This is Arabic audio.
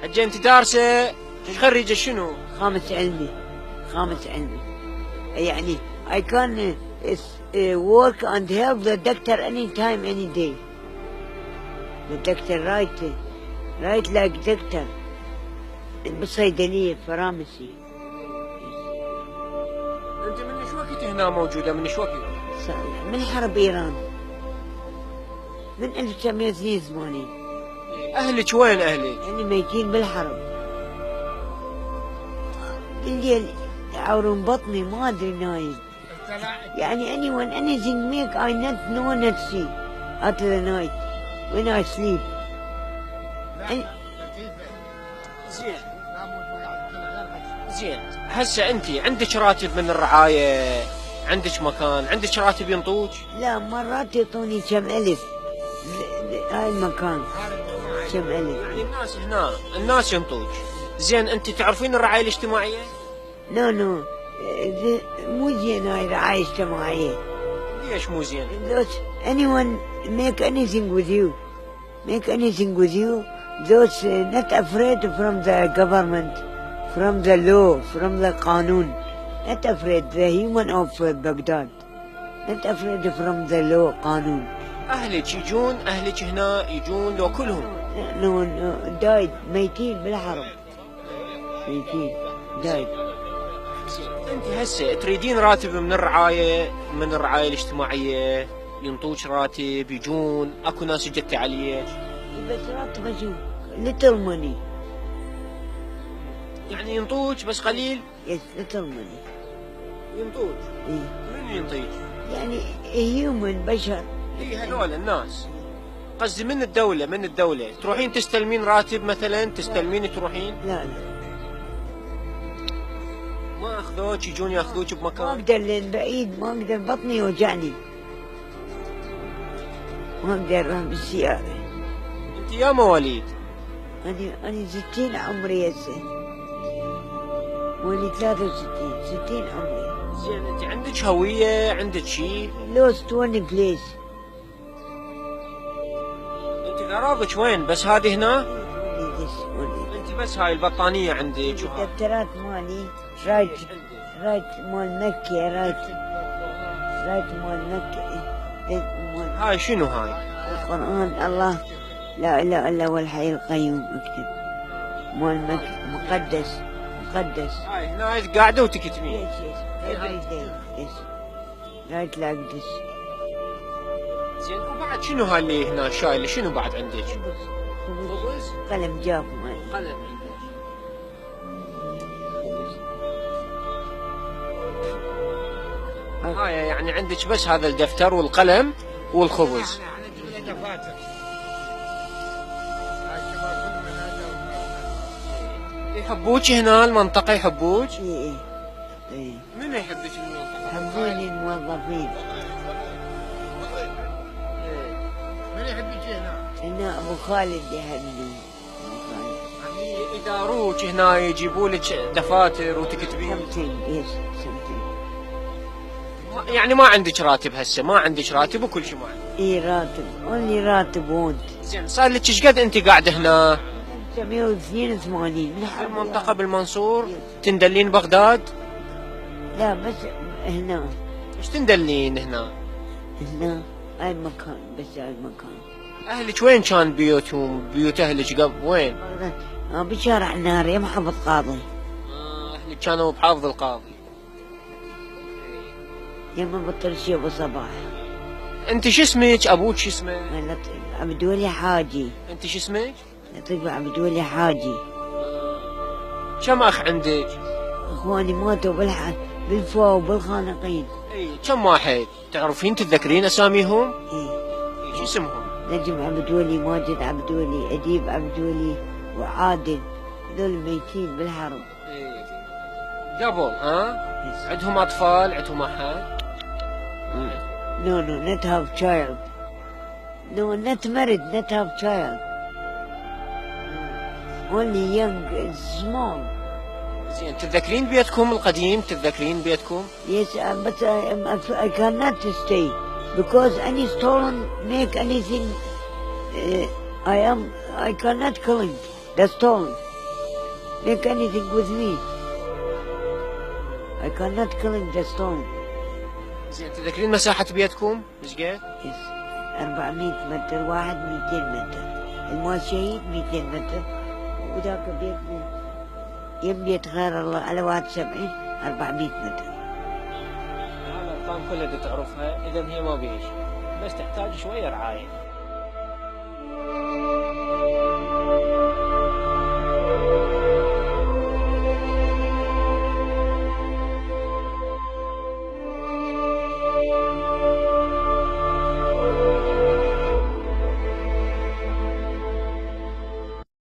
حجي انت دارسه خريجه شنو؟ خامس علمي. يعني I can work and help the doctor anytime any day. The doctor right like doctor بالصيدلية فرامسي. انت من ايش وقت هنا موجوده؟ من ايش وقت؟ من حرب ايران من 1982. اهلك وين اهلك؟ يعني ميتين بالحرب. بالليل يعورون بطني ما ادري نايم. يعني when anything make I not know not see at the night when I sleep. زين هسه انت عندك راتب من الرعايه؟ عندك مكان؟ عندك راتب ينطوك؟ لا مرات يعطوني كم ألف هاي المكان كم ألف. يعني الناس هنا الناس ينطوك. زين انت تعرفين الرعايه الاجتماعيه؟ نو مو زين هاي رعاية اجتماعية. ليش مو زين؟ anyone make anything with you those not afraid from the government, from the law, from the قانون. not afraid the human of Baghdad not afraid from the law قانون. اهلك هنا يجون لو كلهم؟ no died ميتين بالحرب ميتين died. انت هسه تريدين راتب من الرعايه الاجتماعيه ينطوك راتب يجون اكو ناس جت عليك؟ بس راتب اشوف little money. يعني ينطوك بس قليل؟ yes little money ينطوك. إيه. من ينطيك؟ يعني human بشر. اي هذول الناس. قصدي من الدولة تروحين تستلمين راتب مثلا تستلمين تروحين؟ لا ما اخذوك يجون ياخذوك ما بمكان؟ اقدر لان بعيد ما اقدر بطني يوجعني ما اقدر اروح بالسيارة. انت يا مواليد؟ أنا 60 عمري هسه. مواليد 63 عمري. زين انت عندك هوية؟ عندك شيء؟ lost one place. انت غرابك وين؟ بس هذه هنا؟ انت بس هاي البطانية عندك الدفترات مالي رايت مال مكة رايت مال مكة. هاي شنو هاي؟ القرآن الله لا إله إلا هو الحي القيوم اكتب مال مكة مقدس. هاي هنا قاعدة وتكتبين؟ every day yes right like this. زين وبعد شنو هاي اللي هنا شايلة؟ شنو بعد عندك؟ خبز قلم جاف مالي. قلم. هاي يعني عندك بس هذا الدفتر والقلم والخبز. يحبوك هنا المنطقة يحبوك؟ ايه من يحبك المنطقة؟ يحبوني الموظفين. من يحبك هنا؟ هنا ابو خالد يحبني. يعني يداروك هنا يجيبوا لك دفاتر وتكتبين؟ something. يعني ما عندك راتب هسه؟ ما عندك راتب وكل شيء ما عندك؟ اي راتب only راتب وانت. زين صار لك ايش قد انت قاعده هنا؟ 1982 بالمنطقة بالمنصور؟ تندلين بغداد؟ لا بس هنا. ايش تندلين هنا؟ هنا هاي المكان بس هاي المكان. اهلك وين كان بيوتهم؟ بيوت اهلك قبل وين؟ بشارع النار يا محافظ قاضي. اهلك كانوا بحافظ القاضي. يما بطل ابو صباح. انت شو اسمك؟ ابوك شو اسمه؟ عبد الولي حاجي. انت شو اسمك؟ لطيف عبد الولي حاجي. كم اخ عندك؟ اخواني ماتوا بالفوا وبالخانقين. اي كم واحد؟ تعرفين تتذكرين اساميهم؟ اي. شو اسمهم؟ نجم عبد الولي، ماجد عبد الولي، اديب عبد الولي وعادل. هذول ميتين بالحرب. قبل عندهم اطفال؟ عندهم احد؟ No, not have child. No, not married, not have child. Only young, small. زين تتذكرين بيتكم القديم؟ تتذكرين بيتكم؟ Yes, but I cannot stay because any stolen make anything. I cannot kill him. That's stolen. make anything with me. I cannot climb the stone. زين تذكرين مساحة بيتكم؟ ايش قد؟ Yes. 400 متر، واحد 200 متر، المواشيين 200 متر، وذاك بيتنا يم بيت غير الله على 71 400 متر. الأرقام كلها اللي تعرفها، إذا هي ما بيها شيء، بس تحتاج شوية رعاية.